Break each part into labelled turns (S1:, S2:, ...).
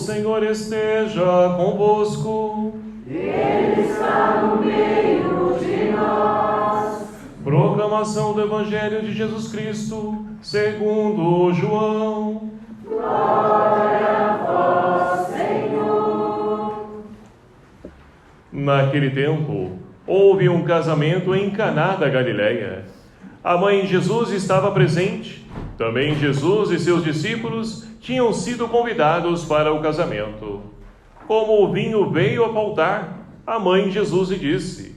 S1: Senhor esteja convosco.
S2: Ele está no meio de nós.
S1: Proclamação do Evangelho de Jesus Cristo, segundo João.
S2: Glória a vós, Senhor.
S1: Naquele tempo, houve um casamento em Caná da Galileia. A mãe de Jesus estava presente. Também Jesus e seus discípulos tinham sido convidados para o casamento. Como o vinho veio a faltar, a mãe de Jesus lhe disse: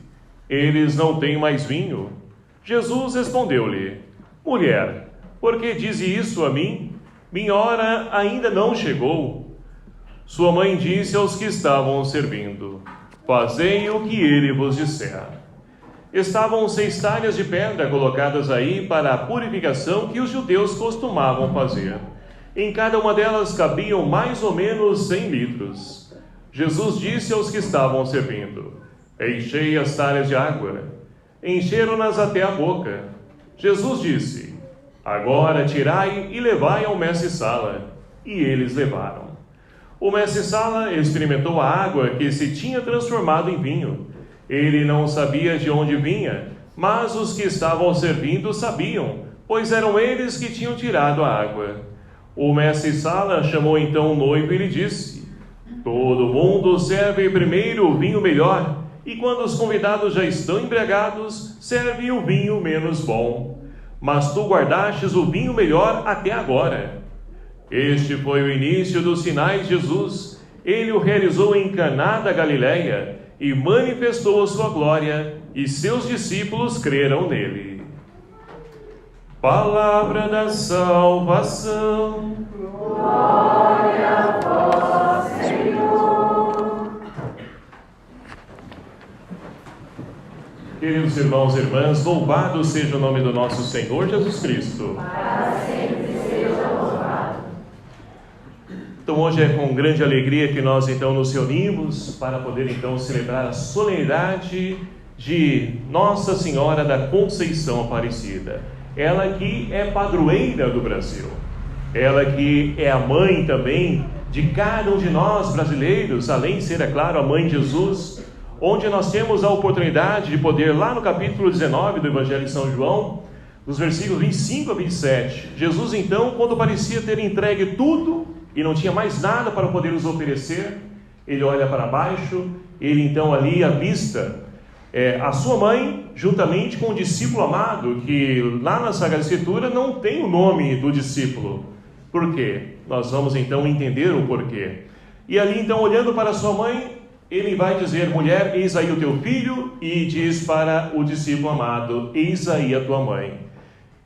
S1: eles não têm mais vinho. Jesus respondeu-lhe: mulher, por que dize isso a mim? Minha hora ainda não chegou. Sua mãe disse aos que estavam servindo: fazei o que ele vos disser. Estavam 6 talhas de pedra colocadas aí para a purificação que os judeus costumavam fazer. Em cada uma delas cabiam mais ou menos 100 litros. Jesus disse aos que estavam servindo: enchei as talhas de água. Encheram-nas até a boca. Jesus disse: agora tirai e levai ao mestre-sala. E eles levaram. O mestre-sala experimentou a água que se tinha transformado em vinho. Ele não sabia de onde vinha, mas os que estavam servindo sabiam, pois eram eles que tinham tirado a água. O mestre-sala chamou então o noivo e lhe disse: todo mundo serve primeiro o vinho melhor, e quando os convidados já estão embriagados, serve o vinho menos bom. Mas tu guardastes o vinho melhor até agora. Este foi o início dos sinais de Jesus. Ele o realizou em Caná da Galileia e manifestou a sua glória, e seus discípulos creram nele. Palavra da salvação.
S2: Glória a vós, Senhor.
S1: Queridos irmãos e irmãs, louvado seja o nome do nosso Senhor Jesus Cristo.
S2: Para sempre seja louvado.
S1: Então hoje é com grande alegria que nós então nos reunimos para poder então celebrar a solenidade de Nossa Senhora da Conceição Aparecida. Ela que é padroeira do Brasil. Ela que é a mãe também de cada um de nós brasileiros, além de ser, é claro, a mãe de Jesus, onde nós temos a oportunidade de poder, lá no capítulo 19 do Evangelho de São João, nos versículos 25 a 27, Jesus então, quando parecia ter entregue tudo e não tinha mais nada para poder nos oferecer, ele olha para baixo, ele então ali avista a sua mãe, juntamente com o discípulo amado, que lá na Sagrada Escritura não tem o nome do discípulo. Por quê? Nós vamos então entender o porquê. E ali então, olhando para sua mãe, ele vai dizer: mulher, eis aí o teu filho, e diz para o discípulo amado: eis aí a tua mãe.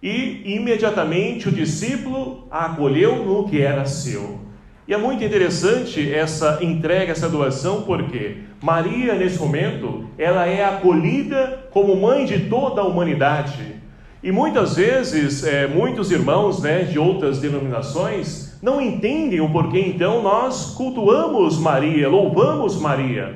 S1: E imediatamente o discípulo a acolheu no que era seu. E é muito interessante essa entrega, essa doação, porque Maria, nesse momento, ela é acolhida como mãe de toda a humanidade. E muitas vezes, muitos irmãos de outras denominações não entendem o porquê, então, nós cultuamos Maria, louvamos Maria.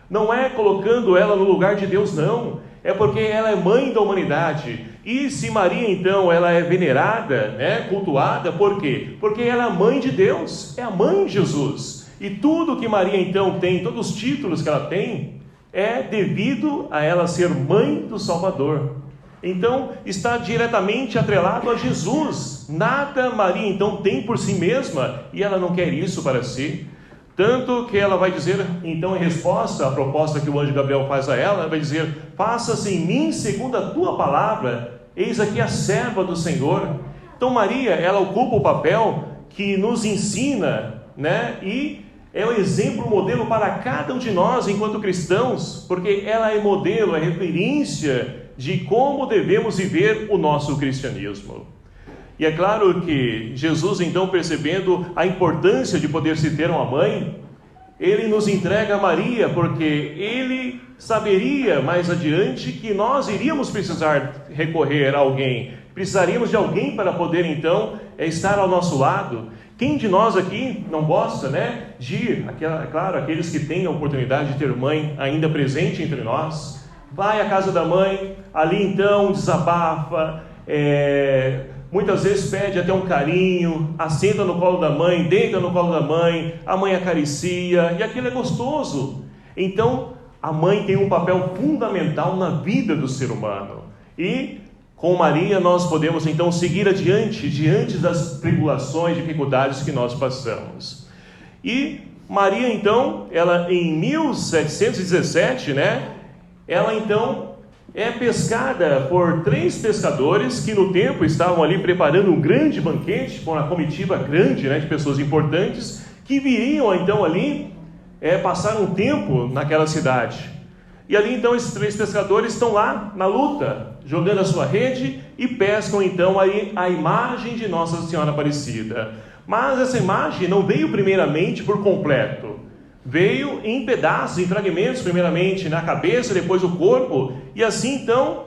S1: Não é colocando ela no lugar de Deus, não. É porque ela é mãe da humanidade. E se Maria, então, ela é venerada, cultuada, por quê? Porque ela é a mãe de Deus, é a mãe de Jesus. E tudo que Maria, então, tem, todos os títulos que ela tem, é devido a ela ser mãe do Salvador. Então, está diretamente atrelado a Jesus. Nada Maria, então, tem por si mesma, e ela não quer isso para si. Tanto que ela vai dizer, então, em resposta à proposta que o anjo Gabriel faz a ela, vai dizer: faça-se em mim segundo a tua palavra, eis aqui a serva do Senhor. Então Maria, ela ocupa o papel que nos ensina, e é um exemplo, modelo para cada um de nós enquanto cristãos, porque ela é modelo, é referência de como devemos viver o nosso cristianismo. E é claro que Jesus, então, percebendo a importância de poder se ter uma mãe, ele nos entrega a Maria, porque ele saberia mais adiante que nós iríamos precisar recorrer a alguém, precisaríamos de alguém para poder, então, estar ao nosso lado. Quem de nós aqui não gosta, de ir? É claro, aqueles que têm a oportunidade de ter mãe ainda presente entre nós, vai à casa da mãe, ali então desabafa, muitas vezes pede até um carinho, assenta no colo da mãe, deita no colo da mãe, a mãe acaricia, e aquilo é gostoso. Então, a mãe tem um papel fundamental na vida do ser humano. E com Maria nós podemos então seguir adiante, diante das tribulações, dificuldades que nós passamos. E Maria então, ela em 1717, ela então é pescada por 3 pescadores que no tempo estavam ali preparando um grande banquete com uma comitiva grande, de pessoas importantes, que viriam então ali passar um tempo naquela cidade. E ali então esses 3 pescadores estão lá na luta, jogando a sua rede e pescam então aí a imagem de Nossa Senhora Aparecida. Mas essa imagem não veio primeiramente por completo. Veio em pedaços, em fragmentos, primeiramente na cabeça, depois o corpo. E assim então,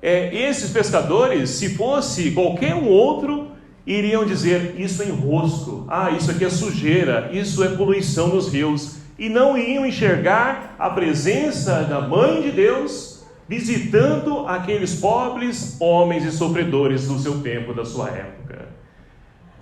S1: esses pescadores, se fosse qualquer um outro, iriam dizer: isso é enrosco, isso aqui é sujeira, isso é poluição nos rios. E não iriam enxergar a presença da Mãe de Deus visitando aqueles pobres homens e sofredores do seu tempo, da sua época.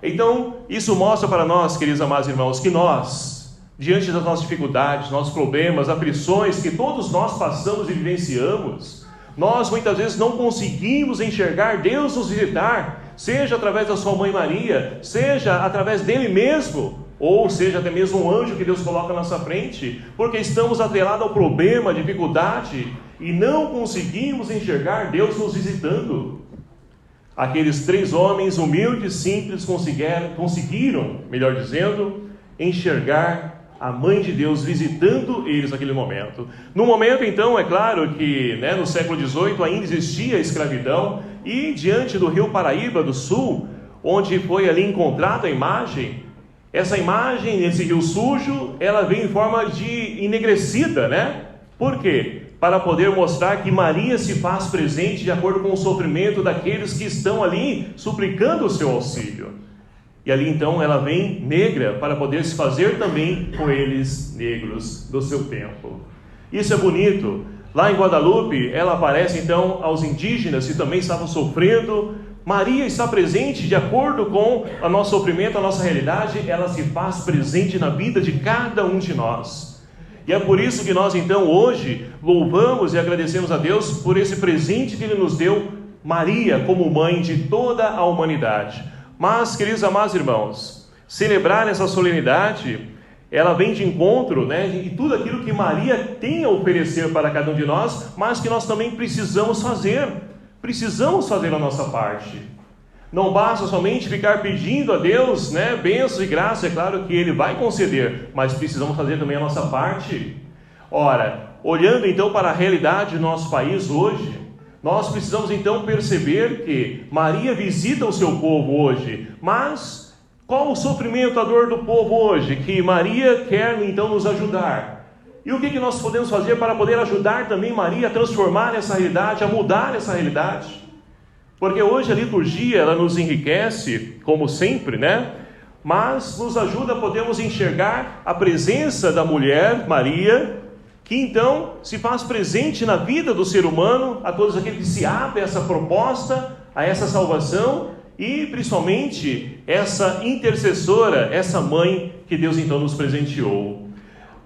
S1: Então, isso mostra para nós, queridos amados irmãos, que nós, diante das nossas dificuldades, nossos problemas, aflições que todos nós passamos e vivenciamos, nós muitas vezes não conseguimos enxergar Deus nos visitar, seja através da sua Mãe Maria, seja através dele mesmo, ou seja até mesmo um anjo que Deus coloca na nossa frente, porque estamos atrelados ao problema, à dificuldade, e não conseguimos enxergar Deus nos visitando. Aqueles 3 homens humildes, simples, conseguiram, melhor dizendo, enxergar a Mãe de Deus visitando eles naquele momento. No momento então, é claro que no século XVIII ainda existia a escravidão, e diante do rio Paraíba do Sul, onde foi ali encontrada a imagem, essa imagem, esse rio sujo, ela veio em forma de enegrecida, Por quê? Para poder mostrar que Maria se faz presente de acordo com o sofrimento daqueles que estão ali suplicando o seu auxílio. E ali então ela vem negra para poder se fazer também com eles negros do seu tempo. Isso é bonito. Lá em Guadalupe, ela aparece então aos indígenas que também estavam sofrendo. Maria está presente de acordo com o nosso sofrimento, a nossa realidade, ela se faz presente na vida de cada um de nós. E é por isso que nós então hoje louvamos e agradecemos a Deus por esse presente que Ele nos deu, Maria como mãe de toda a humanidade. Mas, queridos amados irmãos, celebrar essa solenidade, ela vem de encontro, e tudo aquilo que Maria tem a oferecer para cada um de nós, mas que nós também precisamos fazer a nossa parte. Não basta somente ficar pedindo a Deus, bênçãos e graça, é claro que Ele vai conceder, mas precisamos fazer também a nossa parte. Ora, olhando então para a realidade do nosso país hoje, nós precisamos então perceber que Maria visita o seu povo hoje, mas qual o sofrimento, a dor do povo hoje, que Maria quer então nos ajudar? E o que nós podemos fazer para poder ajudar também Maria a transformar essa realidade, a mudar essa realidade? Porque hoje a liturgia, ela nos enriquece, como sempre, mas nos ajuda a podermos enxergar a presença da mulher, Maria, que então se faz presente na vida do ser humano, a todos aqueles que se abrem a essa proposta, a essa salvação, e principalmente essa intercessora, essa mãe que Deus então nos presenteou.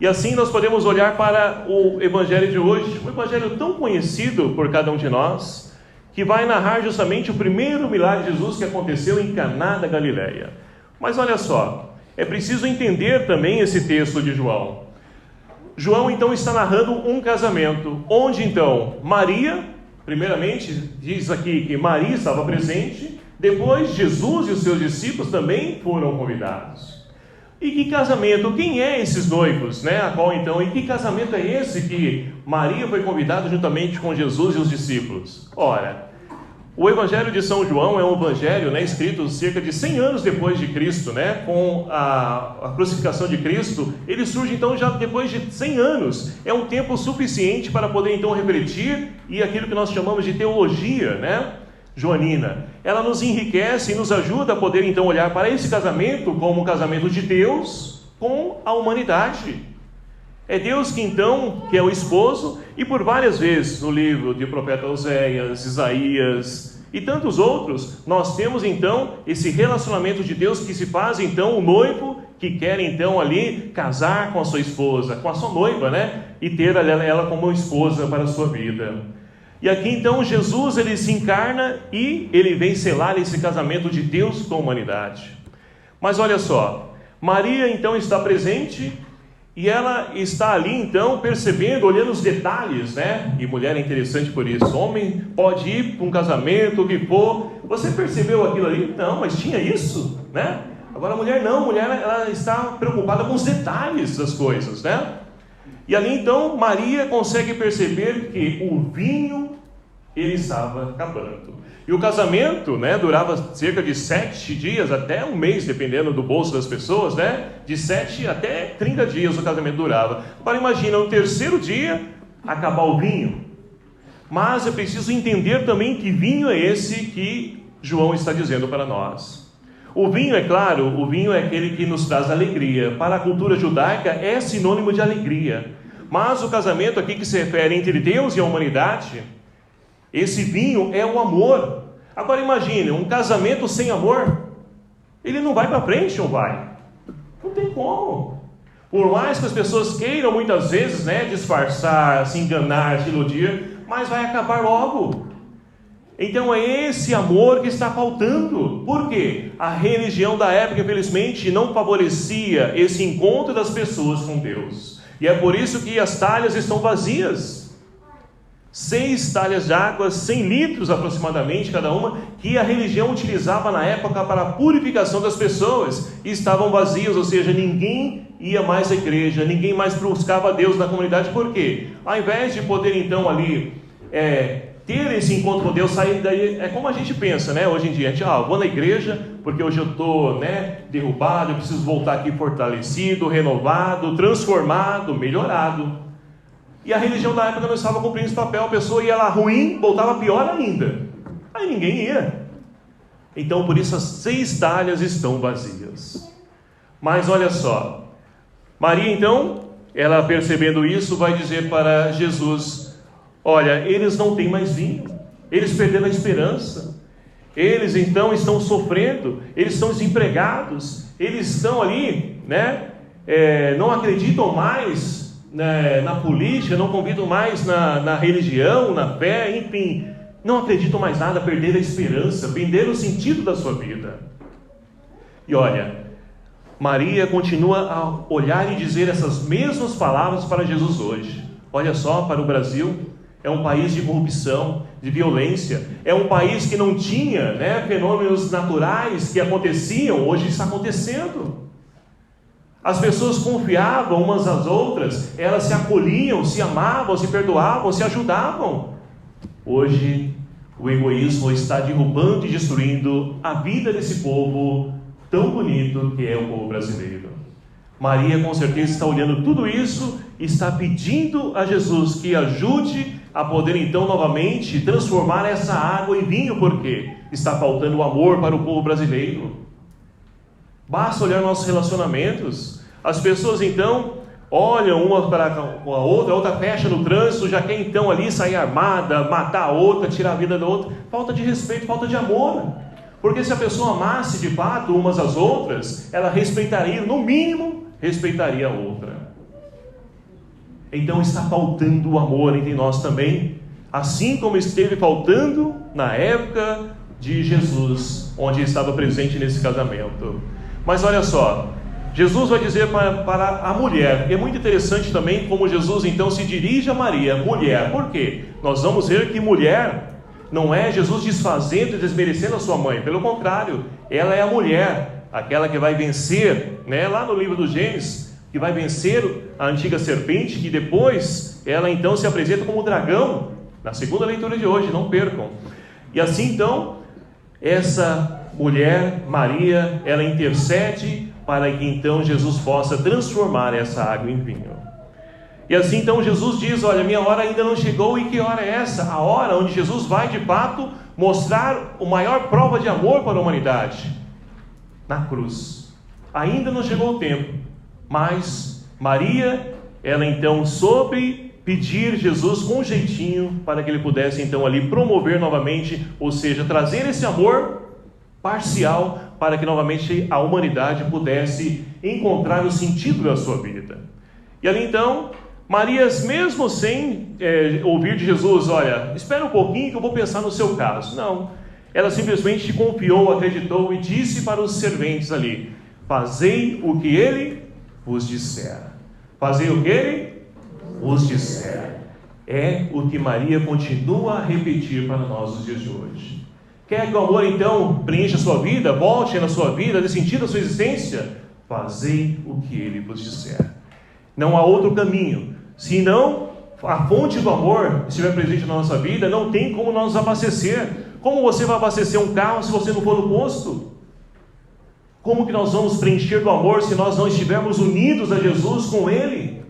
S1: E assim nós podemos olhar para o Evangelho de hoje, um Evangelho tão conhecido por cada um de nós, que vai narrar justamente o primeiro milagre de Jesus que aconteceu em Caná da Galileia. Mas olha só, é preciso entender também esse texto de João. João então está narrando um casamento, onde então Maria, primeiramente diz aqui que Maria estava presente, depois Jesus e os seus discípulos também foram convidados. E que casamento? Quem é esses noivos, A qual então, e que casamento é esse que Maria foi convidada juntamente com Jesus e os discípulos? Ora, o Evangelho de São João é um evangelho, escrito cerca de 100 anos depois de Cristo, com a crucificação de Cristo. Ele surge então já depois de 100 anos. É um tempo suficiente para poder então refletir e aquilo que nós chamamos de teologia, joanina. Ela nos enriquece e nos ajuda a poder então olhar para esse casamento como um casamento de Deus com a humanidade. É Deus que então, que é o esposo, e por várias vezes no livro de profeta Oséias, Isaías e tantos outros, nós temos então esse relacionamento de Deus que se faz então o noivo que quer então ali casar com a sua esposa, com a sua noiva, né? E ter ela como esposa para a sua vida. E aqui então Jesus ele se encarna e ele vem selar esse casamento de Deus com a humanidade. Mas olha só, Maria então está presente e ela está ali então percebendo, olhando os detalhes, né? E mulher é interessante por isso. Homem pode ir para um casamento, o que for. Você percebeu aquilo ali? Não, mas tinha isso, né? Agora a mulher não, a mulher ela está preocupada com os detalhes das coisas, né? E ali então Maria consegue perceber que o vinho ele estava acabando. E o casamento, né, durava cerca de 7 dias, até um mês, dependendo do bolso das pessoas, né? De 7 até 30 dias o casamento durava. Agora imagina, no terceiro dia, acabar o vinho. Mas é preciso entender também que vinho é esse que João está dizendo para nós. O vinho, é claro, o vinho é aquele que nos traz alegria. Para a cultura judaica é sinônimo de alegria. Mas o casamento aqui que se refere entre Deus e a humanidade, esse vinho é o amor. Agora imagine, um casamento sem amor, ele não vai para frente, ou vai? Não tem como. Por mais que as pessoas queiram muitas vezes, né, disfarçar, se enganar, se iludir, mas vai acabar logo. Então é esse amor que está faltando. Por quê? A religião da época, infelizmente, não favorecia esse encontro das pessoas com Deus. E é por isso que as talhas estão vazias. 6 talhas de água, 100 litros aproximadamente cada uma, que a religião utilizava na época para a purificação das pessoas, e estavam vazias, ou seja, ninguém ia mais à igreja, ninguém mais buscava Deus na comunidade. Por quê? Ao invés de poder então ali ter esse encontro com Deus, sair daí, é como a gente pensa, né? Hoje em dia, a gente, vou na igreja porque hoje eu estou, né, derrubado, eu preciso voltar aqui fortalecido, renovado, transformado, melhorado. E a religião da época não estava cumprindo esse papel. A pessoa ia lá ruim, voltava pior ainda. Aí ninguém ia. Então por isso as 6 talhas estão vazias. Mas olha só, Maria então, ela percebendo isso, vai dizer para Jesus: olha, eles não têm mais vinho, eles perderam a esperança, eles então estão sofrendo, eles estão desempregados, eles estão ali, né, não acreditam mais na política, não convidam mais na religião, na fé, enfim, não acreditam mais nada, perderam a esperança, perderam o sentido da sua vida. E olha, Maria continua a olhar e dizer essas mesmas palavras para Jesus hoje. Olha só, para o Brasil, é um país de corrupção, de violência, é um país que não tinha, né, fenômenos naturais que aconteciam, hoje está acontecendo. As pessoas confiavam umas às outras, elas se acolhiam, se amavam, se perdoavam, se ajudavam. Hoje, o egoísmo está derrubando e destruindo a vida desse povo tão bonito que é o povo brasileiro. Maria com certeza está olhando tudo isso e está pedindo a Jesus que ajude a poder então novamente transformar essa água em vinho, porque está faltando o amor para o povo brasileiro. Basta olhar nossos relacionamentos. As pessoas então olham uma para a outra fecha no trânsito, já quer então ali sair armada, matar a outra, tirar a vida da outra. Falta de respeito, falta de amor. Porque se a pessoa amasse de fato umas às outras, ela respeitaria, no mínimo, respeitaria a outra. Então está faltando o amor entre nós também, assim como esteve faltando na época de Jesus, onde estava presente nesse casamento. Mas olha só, Jesus vai dizer para a mulher, é muito interessante também como Jesus então se dirige a Maria, mulher. Por quê? Nós vamos ver que mulher não é Jesus desfazendo e desmerecendo a sua mãe, pelo contrário, ela é a mulher, aquela que vai vencer, né, lá no livro do Gênesis, que vai vencer a antiga serpente, que depois ela então se apresenta como dragão, na segunda leitura de hoje, não percam. E assim então, essa mulher, Maria, ela intercede para que então Jesus possa transformar essa água em vinho. E assim então Jesus diz: olha, minha hora ainda não chegou. E que hora é essa? A hora onde Jesus vai de fato mostrar a maior prova de amor para a humanidade, na cruz. Ainda não chegou o tempo, mas Maria, ela então soube pedir Jesus com jeitinho para que ele pudesse então ali promover novamente, ou seja, trazer esse amor parcial para que novamente a humanidade pudesse encontrar o sentido da sua vida. E ali então, Maria, mesmo sem ouvir de Jesus, olha, espera um pouquinho que eu vou pensar no seu caso. Não, ela simplesmente confiou, acreditou e disse para os serventes ali: fazei o que ele vos disser. Fazei o que ele vos disser. É o que Maria continua a repetir para nós nos dias de hoje. Quer que o amor então preencha a sua vida, volte na sua vida, dê sentido à sua existência? Fazei o que ele vos disser. Não há outro caminho. Se não a fonte do amor estiver presente na nossa vida, não tem como nós abastecer. Como você vai abastecer um carro se você não for no posto? Como que nós vamos preencher do amor se nós não estivermos unidos a Jesus com Ele?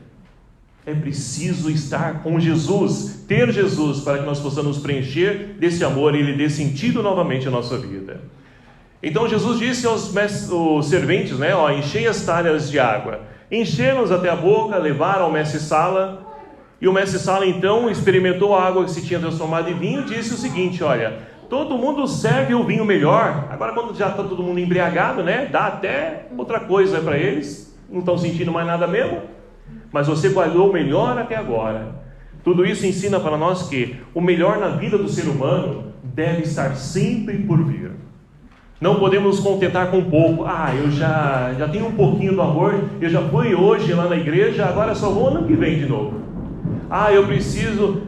S1: É preciso estar com Jesus, ter Jesus, para que nós possamos preencher desse amor e Ele dê sentido novamente à nossa vida. Então Jesus disse aos serventes, enchei as talhas de água. Encheram-nos até a boca, levaram ao mestre-sala, e o mestre-sala então experimentou a água que se tinha transformado em vinho e disse o seguinte: olha, todo mundo serve o vinho melhor, agora quando já está todo mundo embriagado, dá até outra coisa para eles, não estão sentindo mais nada mesmo, mas você guardou o melhor até agora. Tudo isso ensina para nós que o melhor na vida do ser humano deve estar sempre por vir. Não podemos nos contentar com pouco. Eu já tenho um pouquinho do amor, eu já fui hoje lá na igreja, agora só vou ano que vem de novo. Eu preciso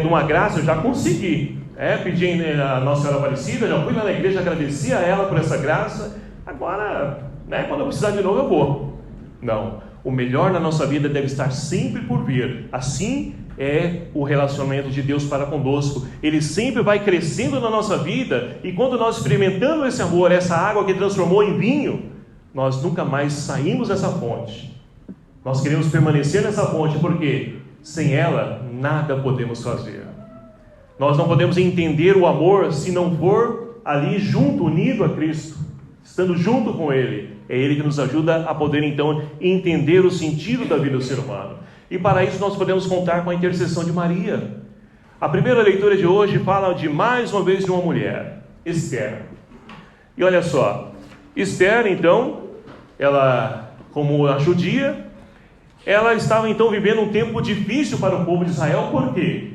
S1: de uma graça, eu já consegui. Pedi a Nossa Senhora Aparecida, já fui lá na igreja, agradeci a ela por essa graça, agora, quando eu precisar de novo eu vou. Não, o melhor na nossa vida deve estar sempre por vir. Assim é o relacionamento de Deus para conosco. Ele sempre vai crescendo na nossa vida, e quando nós experimentamos esse amor, essa água que transformou em vinho, nós nunca mais saímos dessa fonte. Nós queremos permanecer nessa fonte, porque sem ela nada podemos fazer. Nós não podemos entender o amor se não for ali junto, unido a Cristo, estando junto com Ele. É Ele que nos ajuda a poder então entender o sentido da vida do ser humano. E para isso nós podemos contar com a intercessão de Maria. A primeira leitura de hoje fala mais uma vez de uma mulher, Esther. E olha só, Esther então, ela como a judia, ela estava então vivendo um tempo difícil para o povo de Israel. Por quê?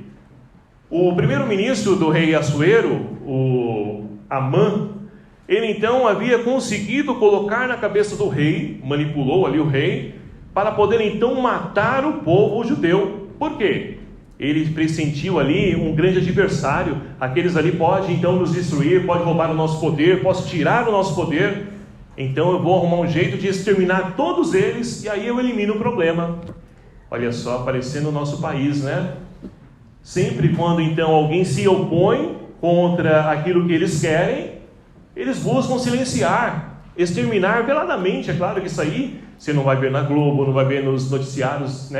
S1: O primeiro-ministro do rei Assuero, o Amã, ele então havia conseguido colocar na cabeça do rei, manipulou ali o rei, para poder então matar o povo judeu. Por quê? Ele pressentiu ali um grande adversário. Aqueles ali podem então nos destruir, podem roubar o nosso poder, posso tirar o nosso poder. Então eu vou arrumar um jeito de exterminar todos eles, e aí eu elimino o problema. Olha só, aparecendo no nosso país, Sempre quando então alguém se opõe contra aquilo que eles querem, eles buscam silenciar, exterminar veladamente. É claro que isso aí você não vai ver na Globo, não vai ver nos noticiários,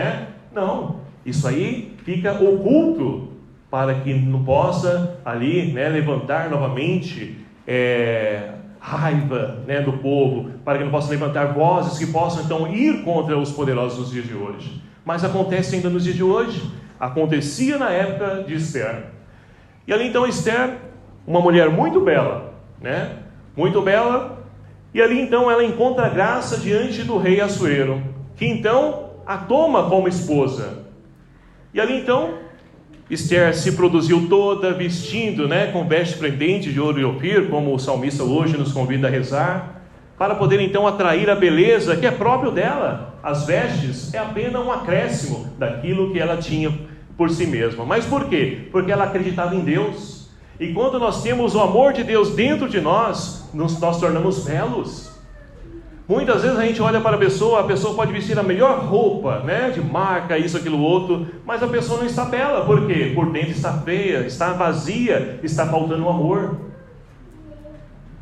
S1: Não, isso aí fica oculto para que não possa ali, levantar novamente raiva, do povo, para que não possa levantar vozes que possam então ir contra os poderosos nos dias de hoje. Mas acontece ainda nos dias de hoje, acontecia na época de Esther. E ali então Esther, uma mulher muito bela, muito bela. E ali então ela encontra graça diante do rei Assuero, que então a toma como esposa. E ali então Esther se produziu toda vestindo, com vestes prendentes de ouro e ofir, como o salmista hoje nos convida a rezar, para poder então atrair a beleza que é próprio dela. As vestes é apenas um acréscimo daquilo que ela tinha por si mesma. Mas por quê? Porque ela acreditava em Deus. E quando nós temos o amor de Deus dentro de nós, nós tornamos belos. Muitas vezes a gente olha para a pessoa pode vestir a melhor roupa, de marca, isso, aquilo, outro, mas a pessoa não está bela. Por quê? Por dentro está feia, está vazia, está faltando amor.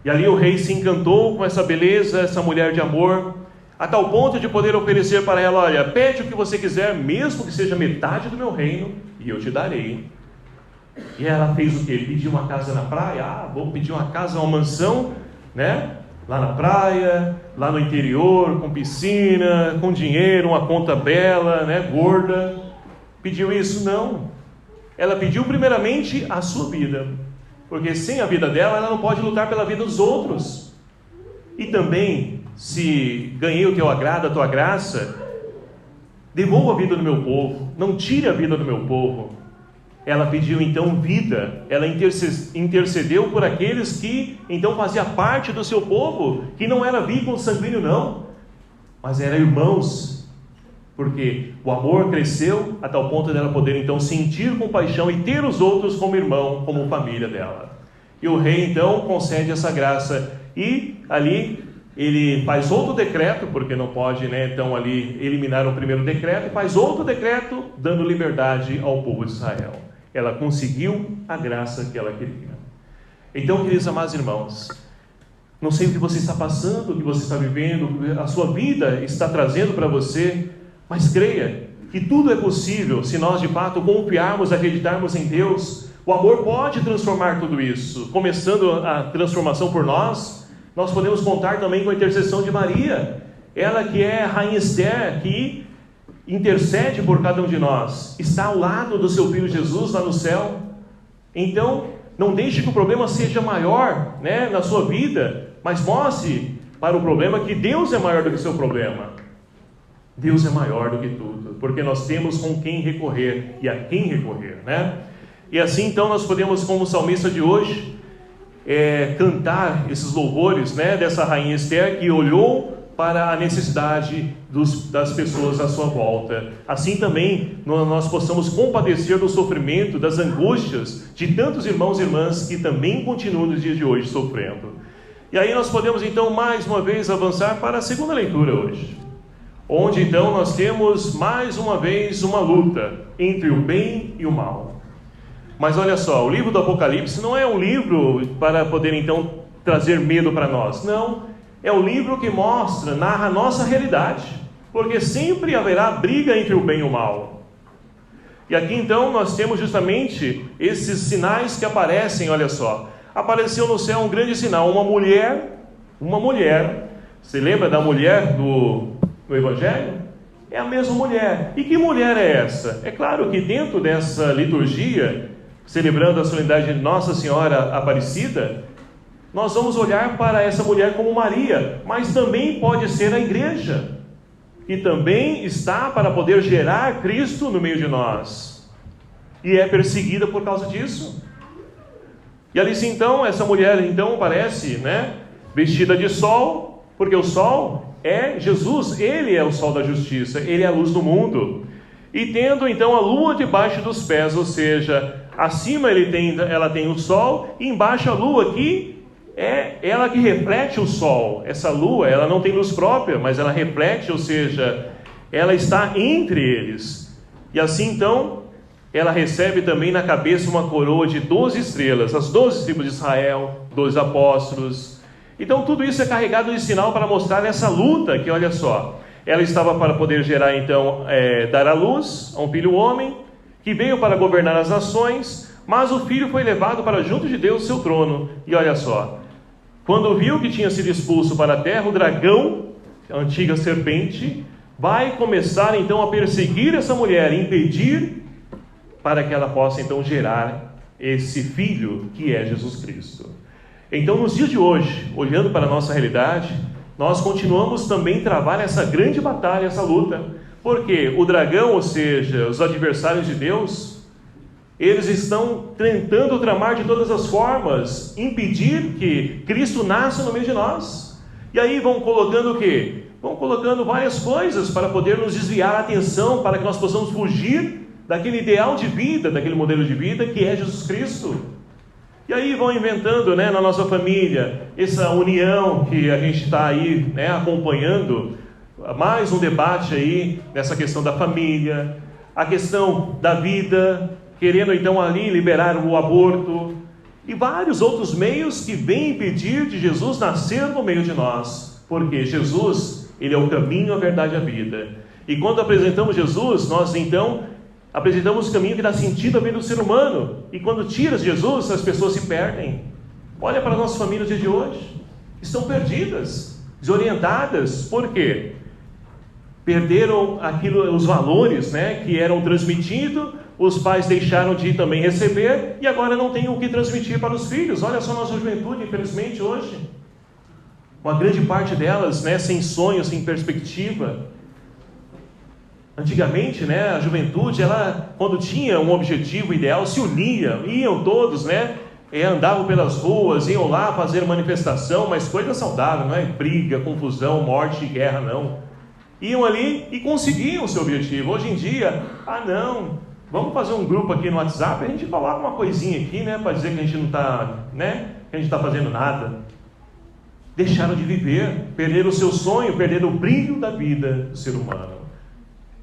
S1: E ali o rei se encantou com essa beleza, essa mulher de amor, a tal ponto de poder oferecer para ela: olha, pede o que você quiser, mesmo que seja metade do meu reino, e eu te darei. E ela fez o quê? Pediu uma casa na praia. Vou pedir uma casa, uma mansão, lá na praia, lá no interior, com piscina, com dinheiro, uma conta bela, gorda. pediu isso? Não. Ela pediu primeiramente a sua vida, porque sem a vida dela, ela não pode lutar pela vida dos outros. E também, se ganhei o teu agrado, a tua graça, devolva a vida do meu povo, não tire a vida do meu povo. Ela pediu então vida, ela intercedeu por aqueles que então faziam parte do seu povo, que não era vínculo sanguíneo não, mas eram irmãos, porque o amor cresceu a tal ponto dela poder então sentir compaixão e ter os outros como irmão, como família dela. E o rei então concede essa graça, e ali ele faz outro decreto, porque não pode, então ali eliminar o primeiro decreto, e faz outro decreto dando liberdade ao povo de Israel. Ela conseguiu a graça que ela queria. Então, queridos amados irmãos, não sei o que você está passando, o que você está vivendo, o que a sua vida está trazendo para você, mas creia que tudo é possível se nós de fato confiarmos, acreditarmos em Deus. O amor pode transformar tudo isso. Começando a transformação por nós podemos contar também com a intercessão de Maria, ela que é a Rainha Esther, que intercede por cada um de nós, está ao lado do seu Filho Jesus lá no céu. Então, não deixe que o problema seja maior, na sua vida, mas mostre para o problema que Deus é maior do que o seu problema. Deus é maior do que tudo, porque nós temos com quem recorrer e a quem recorrer, E assim então nós podemos, como salmista de hoje, cantar esses louvores, dessa Rainha Esther que olhou para a necessidade das pessoas à sua volta. Assim também nós possamos compadecer do sofrimento, das angústias de tantos irmãos e irmãs que também continuam nos dias de hoje sofrendo. E aí nós podemos então mais uma vez avançar para a segunda leitura hoje, onde então nós temos mais uma vez uma luta entre o bem e o mal. Mas olha só, o livro do Apocalipse não é um livro para poder então trazer medo para nós, não. É um livro que narra a nossa realidade, porque sempre haverá briga entre o bem e o mal. E aqui então nós temos justamente esses sinais que aparecem, olha só. Apareceu no céu um grande sinal, uma mulher, você lembra da mulher do Evangelho? É a mesma mulher. E que mulher é essa? É claro que dentro dessa liturgia, celebrando a solenidade de Nossa Senhora Aparecida, nós vamos olhar para essa mulher como Maria, mas também pode ser a igreja, que também está para poder gerar Cristo no meio de nós, e é perseguida por causa disso. E ali então, essa mulher então aparece, vestida de sol, porque o sol é Jesus, Ele é o sol da justiça, Ele é a luz do mundo, e tendo então a lua debaixo dos pés, ou seja, acima ela tem o sol, e embaixo a lua que é ela que reflete o sol. Essa lua, ela não tem luz própria, mas ela reflete, ou seja, ela está entre eles. E assim então, ela recebe também na cabeça uma coroa de 12 estrelas, as 12 tribos de Israel, 12 apóstolos. Então tudo isso é carregado de sinal para mostrar essa luta, que olha só, ela estava para poder gerar então, dar à luz a um filho homem, que veio para governar as nações, mas o filho foi levado para junto de Deus, seu trono. E olha só, quando viu que tinha sido expulso para a terra, o dragão, a antiga serpente, vai começar então a perseguir essa mulher, impedir para que ela possa então gerar esse filho que é Jesus Cristo. Então nos dias de hoje, olhando para a nossa realidade, nós continuamos também a travar essa grande batalha, essa luta, porque o dragão, ou seja, os adversários de Deus, eles estão tentando tramar de todas as formas, impedir que Cristo nasça no meio de nós. E aí vão colocando o quê? Vão colocando várias coisas para poder nos desviar a atenção, para que nós possamos fugir daquele ideal de vida, daquele modelo de vida que é Jesus Cristo. E aí vão inventando, na nossa família, essa união que a gente está aí, acompanhando, mais um debate aí, nessa questão da família, a questão da vida, querendo então ali liberar o aborto, e vários outros meios que vêm impedir de Jesus nascer no meio de nós, porque Jesus, Ele é o caminho, a verdade e a vida, e quando apresentamos Jesus, nós então apresentamos o caminho que dá sentido à vida do ser humano, e quando tiras Jesus, as pessoas se perdem. Olha para as nossas famílias no dia de hoje, estão perdidas, desorientadas. Por quê? perderam aquilo, os valores, né, que eram transmitidos, os pais deixaram de também receber, e agora não tem o que transmitir para os filhos. Olha só a nossa juventude, infelizmente, hoje. Uma grande parte delas, né, sem sonho, sem perspectiva. Antigamente, né, a juventude, ela, quando tinha um objetivo ideal, se unia, iam todos, né, andavam pelas ruas, iam lá fazer manifestação, mas coisa saudável, não é briga, confusão, morte e guerra, não. Iam ali e conseguiam o seu objetivo. Hoje em dia, não, vamos fazer um grupo aqui no WhatsApp, a gente coloca uma coisinha aqui, né, para dizer que a gente não está, né, que a gente está fazendo nada. Deixaram de viver, perderam o seu sonho, perderam o brilho da vida do ser humano.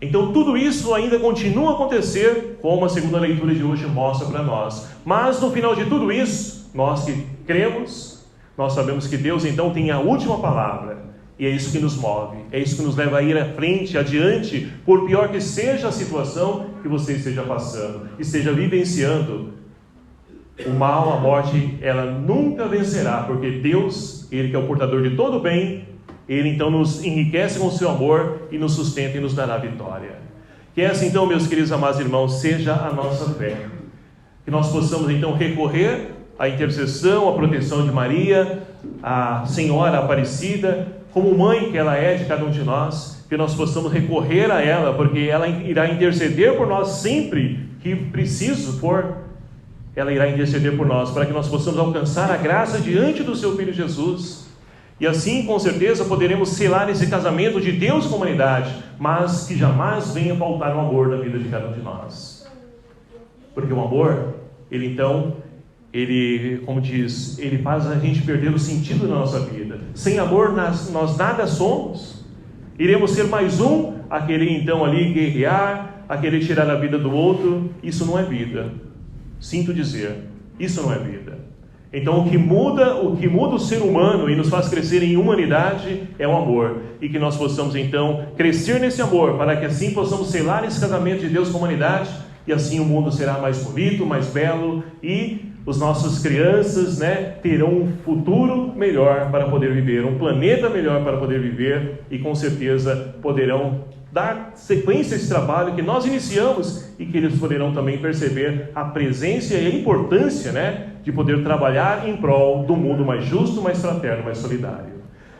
S1: Então tudo isso ainda continua a acontecer, como a segunda leitura de hoje mostra para nós. Mas no final de tudo isso, nós que cremos, nós sabemos que Deus então tem a última palavra. E é isso que nos move, é isso que nos leva a ir à frente, adiante, por pior que seja a situação que você esteja passando, esteja vivenciando. O mal, a morte, ela nunca vencerá, porque Deus, Ele que é o portador de todo o bem, Ele então nos enriquece com o seu amor e nos sustenta e nos dará vitória. Que essa então, meus queridos amados irmãos, seja a nossa fé. Que nós possamos então recorrer à intercessão, à proteção de Maria, a Senhora Aparecida, como mãe que ela é de cada um de nós, que nós possamos recorrer a ela, porque ela irá interceder por nós sempre que preciso for. Ela irá interceder por nós, para que nós possamos alcançar a graça diante do seu Filho Jesus. E assim, com certeza, poderemos selar esse casamento de Deus com a humanidade, mas que jamais venha faltar o amor na vida de cada um de nós. Porque o amor, ele então, como diz, ele faz a gente perder o sentido da nossa vida. Sem amor, nós nada somos. Iremos ser mais um a querer então ali guerrear, a querer tirar a vida do outro. Isso não é vida. Sinto dizer, isso não é vida. Então o que muda o ser humano e nos faz crescer em humanidade é o amor. E que nós possamos então crescer nesse amor, para que assim possamos selar esse casamento de Deus com a humanidade, e assim o mundo será mais bonito, mais belo, e as nossas crianças, né, terão um futuro melhor para poder viver, um planeta melhor para poder viver, e com certeza poderão dar sequência a esse trabalho que nós iniciamos, e que eles poderão também perceber a presença e a importância, né, de poder trabalhar em prol do mundo mais justo, mais fraterno, mais solidário.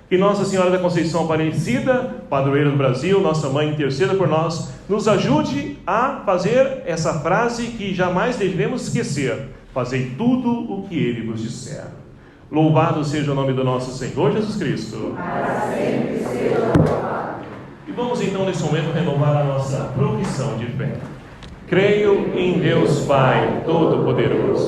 S1: Que Nossa Senhora da Conceição Aparecida, padroeira do Brasil, nossa mãe, interceda por nós, nos ajude a fazer essa frase que jamais devemos esquecer: fazei tudo o que Ele vos disser. Louvado seja o nome do nosso Senhor Jesus Cristo.
S2: Para sempre seja louvado.
S1: E vamos então nesse momento renovar a nossa profissão de fé. Creio em Deus Pai Todo-Poderoso,